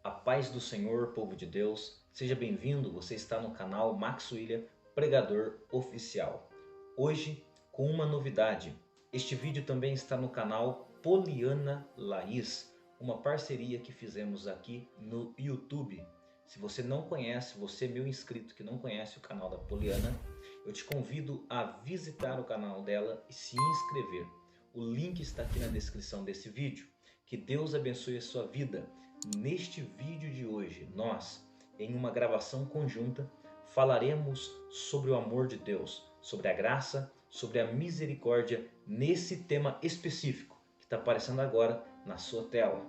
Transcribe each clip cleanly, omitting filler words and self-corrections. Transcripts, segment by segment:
A paz do Senhor, povo de Deus, seja bem-vindo, você está no canal Max William, Pregador Oficial. Hoje, com uma novidade, este vídeo também está no canal Poliana Laís, uma parceria que fizemos aqui no YouTube. Se você não conhece, você meu inscrito que não conhece o canal da Poliana, eu te convido a visitar o canal dela e se inscrever. O link está aqui na descrição desse vídeo. Que Deus abençoe a sua vida. Neste vídeo de hoje, nós, em uma gravação conjunta, falaremos sobre o amor de Deus, sobre a graça, sobre a misericórdia, nesse tema específico que está aparecendo agora na sua tela.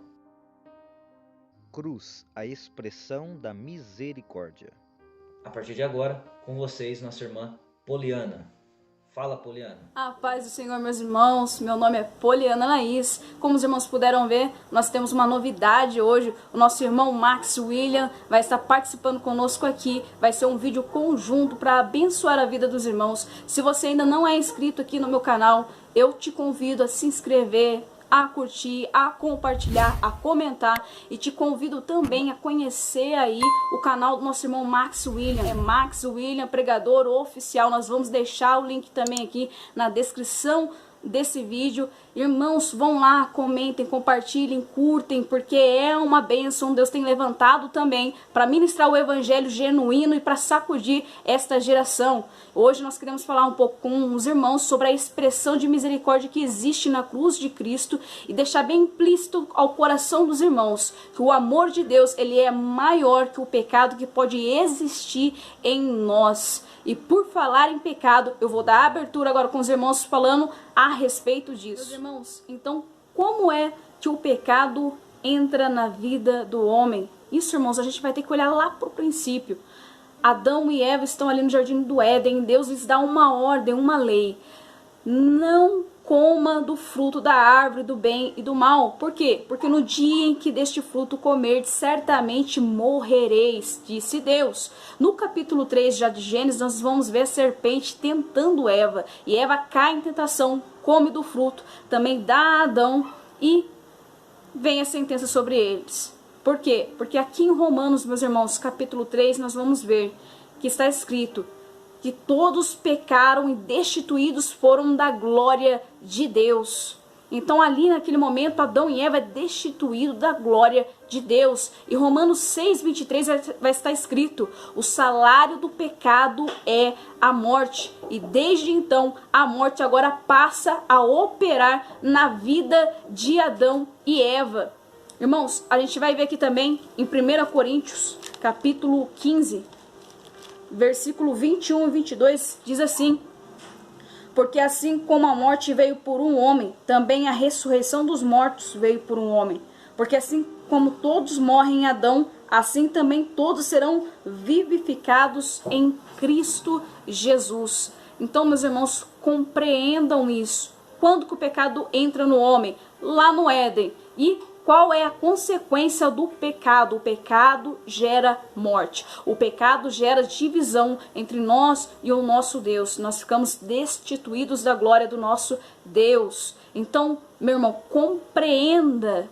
Cruz, a expressão da misericórdia. A partir de agora, com vocês, nossa irmã Poliana. Fala, Poliana. A paz do Senhor, meus irmãos. Meu nome é Poliana Laís. Como os irmãos puderam ver, nós temos uma novidade hoje. O nosso irmão Max William vai estar participando conosco aqui. Vai ser um vídeo conjunto para abençoar a vida dos irmãos. Se você ainda não é inscrito aqui no meu canal, eu te convido a se inscrever, a curtir, a compartilhar, a comentar, e te convido também a conhecer aí o canal do nosso irmão Max William. É Max William, Pregador Oficial. Nós vamos deixar o link também aqui na descrição desse vídeo. Irmãos, vão lá, comentem, compartilhem, curtem, porque é uma bênção. Deus tem levantado também para ministrar o evangelho genuíno e para sacudir esta geração. Hoje nós queremos falar um pouco com os irmãos sobre a expressão de misericórdia que existe na cruz de Cristo e deixar bem implícito ao coração dos irmãos que o amor de Deus, ele é maior que o pecado que pode existir em nós. E por falar em pecado, eu vou dar abertura agora com os irmãos falando a respeito disso. Meus irmãos, então, como é que o pecado entra na vida do homem? Isso, irmãos, a gente vai ter que olhar lá para o princípio. Adão e Eva estão ali no jardim do Éden. Deus lhes dá uma ordem, uma lei. Não coma do fruto da árvore do bem e do mal. Por quê? Porque no dia em que deste fruto comerdes, certamente morrereis, disse Deus. No capítulo 3 já de Gênesis, nós vamos ver a serpente tentando Eva. E Eva cai em tentação, come do fruto, também dá a Adão e vem a sentença sobre eles. Por quê? Porque aqui em Romanos, meus irmãos, capítulo 3, nós vamos ver que está escrito que todos pecaram e destituídos foram da glória de Deus. Então ali naquele momento Adão e Eva é destituído da glória de Deus. E Romanos 6:23 vai estar escrito: o salário do pecado é a morte. E desde então a morte agora passa a operar na vida de Adão e Eva. Irmãos, a gente vai ver aqui também em 1 Coríntios capítulo 15, versículo 21 e 22, diz assim: porque assim como a morte veio por um homem, também a ressurreição dos mortos veio por um homem. Porque assim como todos morrem em Adão, assim também todos serão vivificados em Cristo Jesus. Então, meus irmãos, compreendam isso. Quando que o pecado entra no homem? Lá no Éden. E qual é a consequência do pecado? O pecado gera morte. O pecado gera divisão entre nós e o nosso Deus. Nós ficamos destituídos da glória do nosso Deus. Então, meu irmão, compreenda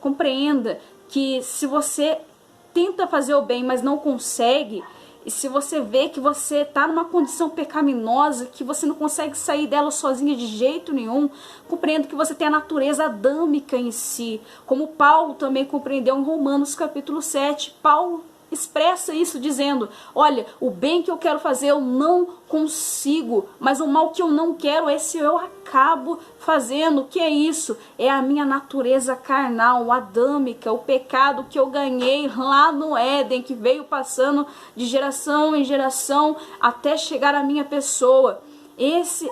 que se você tenta fazer o bem, mas não consegue, e se você vê que você está numa condição pecaminosa, que você não consegue sair dela sozinha de jeito nenhum, compreendo que você tem a natureza adâmica em si. Como Paulo também compreendeu em Romanos capítulo 7. Paulo expressa isso dizendo: olha, o bem que eu quero fazer eu não consigo, mas o mal que eu não quero, esse eu acabo fazendo. O que é isso? É a minha natureza carnal, adâmica, o pecado que eu ganhei lá no Éden, que veio passando de geração em geração até chegar à minha pessoa. Esse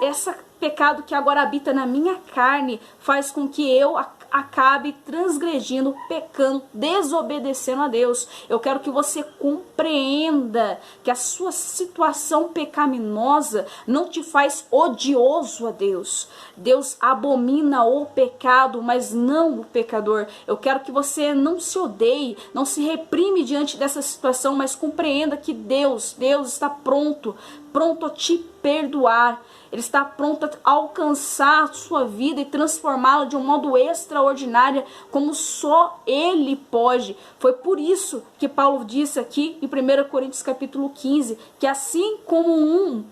pecado que agora habita na minha carne faz com que eu acabe transgredindo, pecando, desobedecendo a Deus. Eu quero que você compreenda que a sua situação pecaminosa não te faz odioso a Deus. Deus abomina o pecado, mas não o pecador. Eu quero que você não se odeie, não se reprime diante dessa situação, mas compreenda que Deus está pronto a te perdoar. Ele está pronto a alcançar a sua vida e transformá-la de um modo extraordinário, como só Ele pode. Foi por isso que Paulo disse aqui em 1 Coríntios capítulo 15, que assim como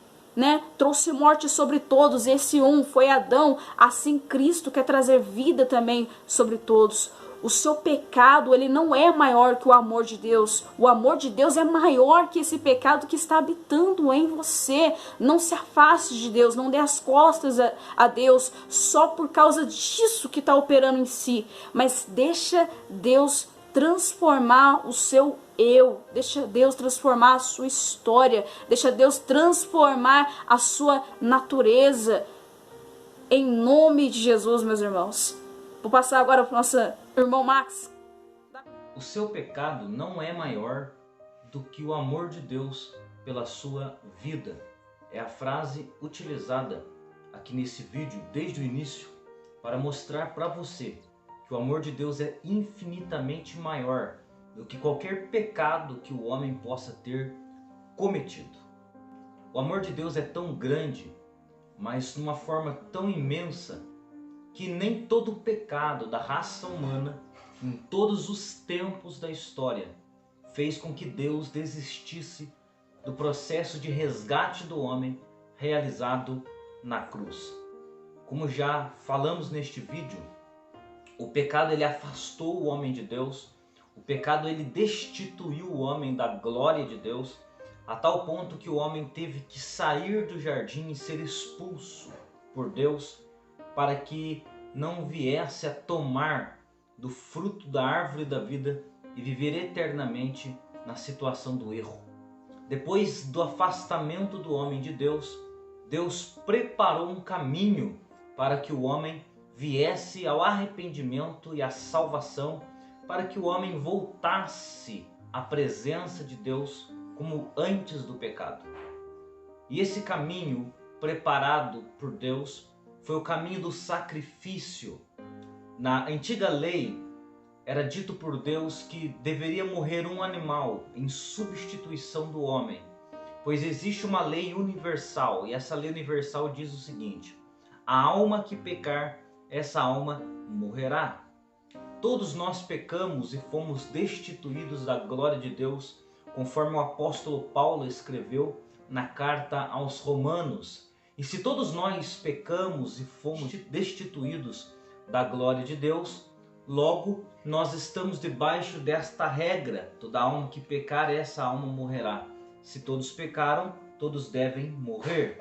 trouxe morte sobre todos, esse um foi Adão, assim Cristo quer trazer vida também sobre todos. O seu pecado, ele não é maior que o amor de Deus. O amor de Deus é maior que esse pecado que está habitando em você. Não se afaste de Deus, não dê as costas a Deus só por causa disso que está operando em si. Mas deixa Deus transformar o seu eu, deixa Deus transformar a sua história, deixa Deus transformar a sua natureza. Em nome de Jesus, meus irmãos. Vou passar agora para o nosso irmão Max. O seu pecado não é maior do que o amor de Deus pela sua vida. É a frase utilizada aqui nesse vídeo desde o início para mostrar para você que o amor de Deus é infinitamente maior do que qualquer pecado que o homem possa ter cometido. O amor de Deus é tão grande, mas numa forma tão imensa, que nem todo pecado da raça humana, em todos os tempos da história, fez com que Deus desistisse do processo de resgate do homem realizado na cruz. Como já falamos neste vídeo, o pecado ele afastou o homem de Deus, o pecado ele destituiu o homem da glória de Deus, a tal ponto que o homem teve que sair do jardim e ser expulso por Deus, para que não viesse a tomar do fruto da árvore da vida e viver eternamente na situação do erro. Depois do afastamento do homem de Deus, Deus preparou um caminho para que o homem viesse ao arrependimento e à salvação, para que o homem voltasse à presença de Deus como antes do pecado. E esse caminho preparado por Deus foi o caminho do sacrifício. Na antiga lei, era dito por Deus que deveria morrer um animal em substituição do homem, pois existe uma lei universal, e essa lei universal diz o seguinte: a alma que pecar, essa alma morrerá. Todos nós pecamos e fomos destituídos da glória de Deus, conforme o apóstolo Paulo escreveu na carta aos Romanos. E se todos nós pecamos e fomos destituídos da glória de Deus, logo nós estamos debaixo desta regra: toda alma que pecar, essa alma morrerá. Se todos pecaram, todos devem morrer.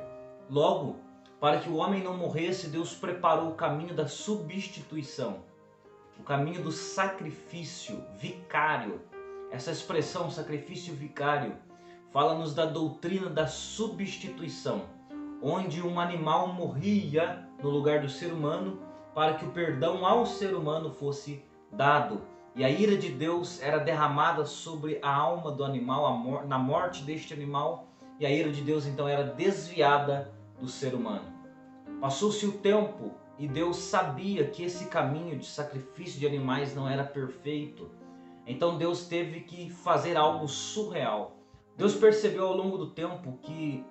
Logo, para que o homem não morresse, Deus preparou o caminho da substituição, o caminho do sacrifício vicário. Essa expressão, sacrifício vicário, fala-nos da doutrina da substituição, onde um animal morria no lugar do ser humano para que o perdão ao ser humano fosse dado. E a ira de Deus era derramada sobre a alma do animal, na morte deste animal, e a ira de Deus então era desviada do ser humano. Passou-se o tempo e Deus sabia que esse caminho de sacrifício de animais não era perfeito. Então Deus teve que fazer algo surreal. Deus percebeu ao longo do tempo que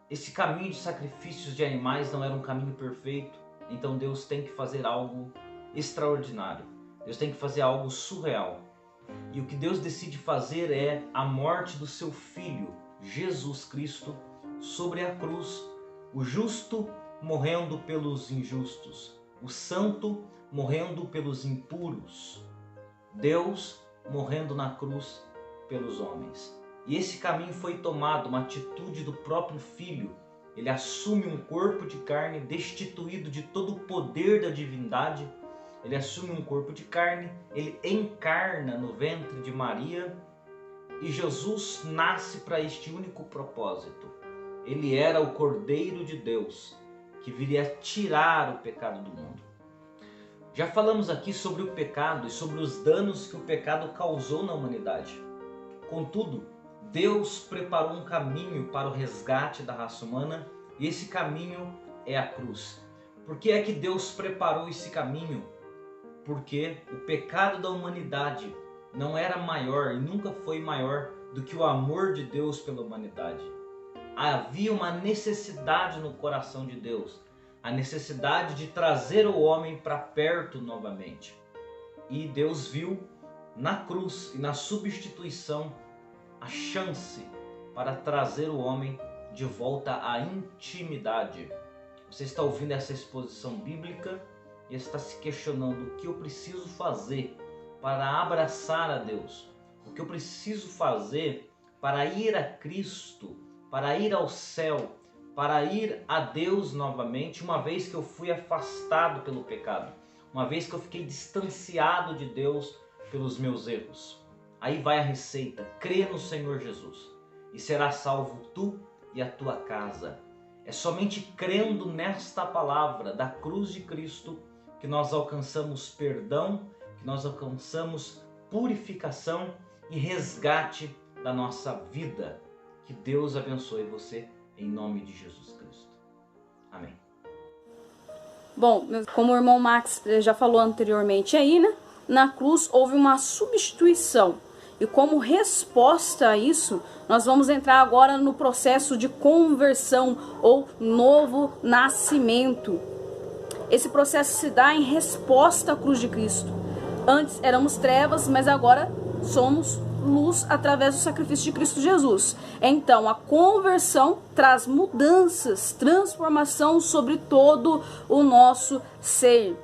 esse caminho de sacrifícios de animais não era um caminho perfeito. Então Deus tem que fazer algo extraordinário. Deus tem que fazer algo surreal. E o que Deus decide fazer é a morte do seu Filho, Jesus Cristo, sobre a cruz. O justo morrendo pelos injustos, o santo morrendo pelos impuros, Deus morrendo na cruz pelos homens. E esse caminho foi tomado, uma atitude do próprio Filho. Ele assume um corpo de carne destituído de todo o poder da divindade. Ele assume um corpo de carne, ele encarna no ventre de Maria, e Jesus nasce para este único propósito. Ele era o Cordeiro de Deus, que viria tirar o pecado do mundo. Já falamos aqui sobre o pecado e sobre os danos que o pecado causou na humanidade. Contudo, Deus preparou um caminho para o resgate da raça humana, e esse caminho é a cruz. Por que é que Deus preparou esse caminho? Porque o pecado da humanidade não era maior e nunca foi maior do que o amor de Deus pela humanidade. havia uma necessidade no coração de Deus, a necessidade de trazer o homem para perto novamente. E Deus viu na cruz e na substituição a chance para trazer o homem de volta à intimidade. Você está ouvindo essa exposição bíblica e está se questionando: o que eu preciso fazer para abraçar a Deus? O que eu preciso fazer para ir a Cristo, para ir ao céu, para ir a Deus novamente, uma vez que eu fui afastado pelo pecado, uma vez que eu fiquei distanciado de Deus pelos meus erros? Aí vai a receita: crê no Senhor Jesus e será salvo tu e a tua casa. É somente crendo nesta palavra da cruz de Cristo que nós alcançamos perdão, que nós alcançamos purificação e resgate da nossa vida. Que Deus abençoe você em nome de Jesus Cristo. Amém. Bom, como o irmão Max já falou anteriormente aí, né? Na cruz houve uma substituição. E como resposta a isso, nós vamos entrar agora no processo de conversão ou novo nascimento. Esse processo se dá em resposta à cruz de Cristo. Antes éramos trevas, mas agora somos luz através do sacrifício de Cristo Jesus. Então, a conversão traz mudanças, transformação sobre todo o nosso ser.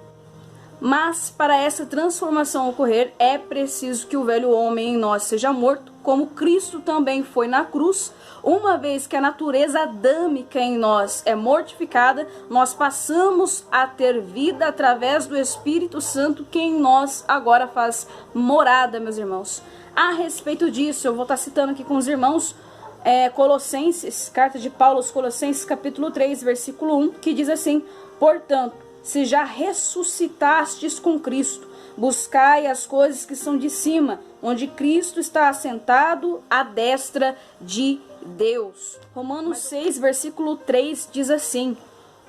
Mas para essa transformação ocorrer, é preciso que o velho homem em nós seja morto, como Cristo também foi na cruz. Uma vez que a natureza adâmica em nós é mortificada, nós passamos a ter vida através do Espírito Santo, que em nós agora faz morada, meus irmãos. A respeito disso, eu vou estar citando aqui com os irmãos Colossenses, carta de Paulo aos Colossenses, capítulo 3, versículo 1, que diz assim: portanto, se já ressuscitastes com Cristo, buscai as coisas que são de cima, onde Cristo está assentado à destra de Deus. Romanos 6, versículo 3 diz assim: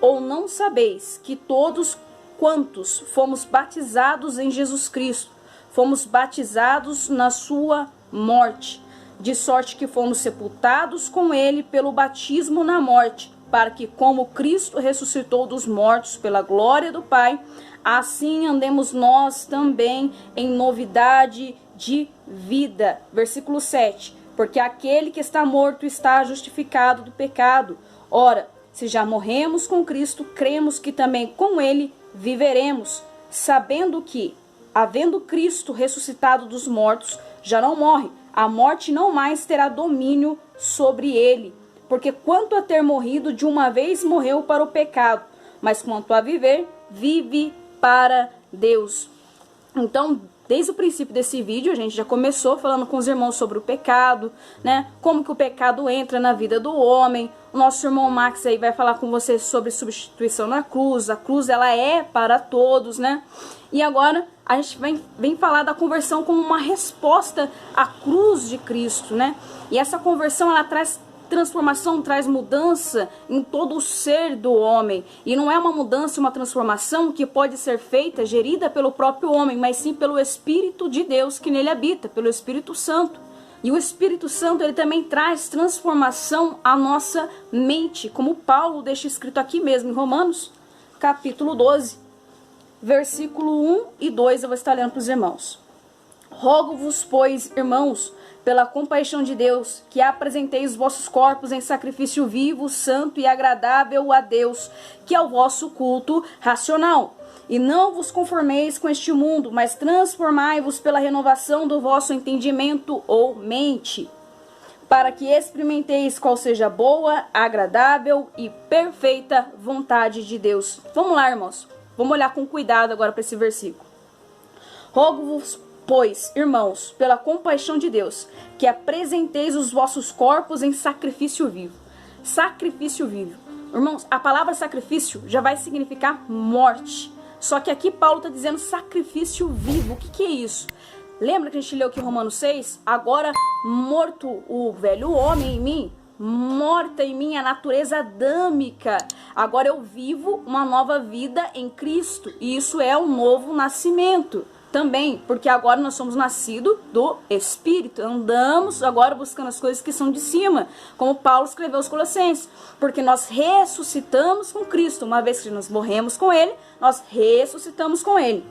ou não sabeis que todos quantos fomos batizados em Jesus Cristo, fomos batizados na sua morte, de sorte que fomos sepultados com ele pelo batismo na morte, para que, como Cristo ressuscitou dos mortos pela glória do Pai, assim andemos nós também em novidade de vida. Versículo 7. Porque aquele que está morto está justificado do pecado. Ora, se já morremos com Cristo, cremos que também com ele viveremos, sabendo que, havendo Cristo ressuscitado dos mortos, já não morre, a morte não mais terá domínio sobre ele. Porque quanto a ter morrido, de uma vez morreu para o pecado, mas quanto a viver, vive para Deus. Então, desde o princípio desse vídeo, a gente já começou falando com os irmãos sobre o pecado, né? Como que o pecado entra na vida do homem. O nosso irmão Max aí vai falar com vocês sobre substituição na cruz. A cruz, ela é para todos, né? E agora a gente vem falar da conversão como uma resposta à cruz de Cristo, né? E essa conversão, ela traz transformação, traz mudança em todo o ser do homem. E não é uma mudança, uma transformação que pode ser feita, gerida pelo próprio homem, mas sim pelo Espírito de Deus que nele habita, pelo Espírito Santo. E o Espírito Santo, ele também traz transformação à nossa mente, como Paulo deixa escrito aqui mesmo em Romanos, capítulo 12, versículo 1 e 2, eu vou estar lendo para os irmãos. Rogo-vos, pois, irmãos, pela compaixão de Deus, que apresenteis os vossos corpos em sacrifício vivo, santo e agradável a Deus, que é o vosso culto racional. E não vos conformeis com este mundo, mas transformai-vos pela renovação do vosso entendimento ou mente, para que experimenteis qual seja boa, agradável e perfeita vontade de Deus. Vamos lá, irmãos. Vamos olhar com cuidado agora para esse versículo. Rogo-vos, pois, irmãos, pela compaixão de Deus, que apresenteis os vossos corpos em sacrifício vivo. Sacrifício vivo. Irmãos, a palavra sacrifício já vai significar morte. Só que aqui Paulo está dizendo sacrifício vivo. O que é isso? Lembra que a gente leu aqui em Romanos 6? Agora, morto o velho homem em mim, morta em mim a natureza adâmica. Agora eu vivo uma nova vida em Cristo. E isso é um novo nascimento. Também, porque agora nós somos nascidos do Espírito, andamos agora buscando as coisas que são de cima, como Paulo escreveu aos Colossenses, porque nós ressuscitamos com Cristo, uma vez que nós morremos com Ele, nós ressuscitamos com Ele.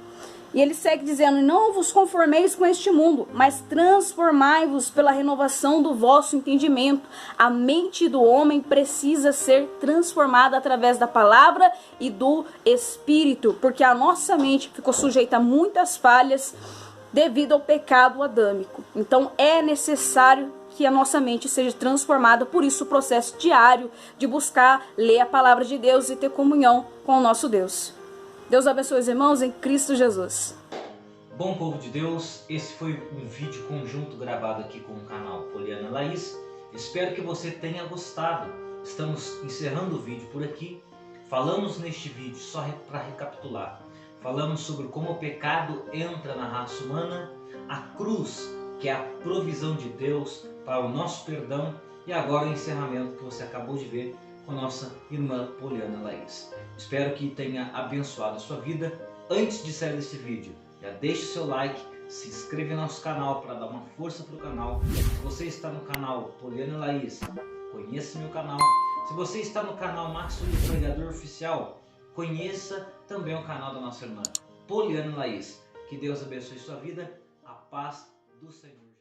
E ele segue dizendo, não vos conformeis com este mundo, mas transformai-vos pela renovação do vosso entendimento. A mente do homem precisa ser transformada através da palavra e do Espírito, porque a nossa mente ficou sujeita a muitas falhas devido ao pecado adâmico. Então é necessário que a nossa mente seja transformada, por isso o processo diário de buscar ler a palavra de Deus e ter comunhão com o nosso Deus. Deus abençoe os irmãos em Cristo Jesus. Bom povo de Deus, esse foi um vídeo conjunto gravado aqui com o canal Poliana Laís. Espero que você tenha gostado. Estamos encerrando o vídeo por aqui. Falamos neste vídeo, só para recapitular, falamos sobre como o pecado entra na raça humana, a cruz, que é a provisão de Deus para o nosso perdão, e agora o encerramento que você acabou de ver com nossa irmã Poliana Laís. Espero que tenha abençoado a sua vida. Antes de sair desse vídeo, já deixe o seu like, se inscreva no nosso canal para dar uma força para o canal. Se você está no canal Poliana Laís, conheça meu canal. Se você está no canal Max Uillian Pregador Oficial, conheça também o canal da nossa irmã Poliana Laís. Que Deus abençoe sua vida, a paz do Senhor.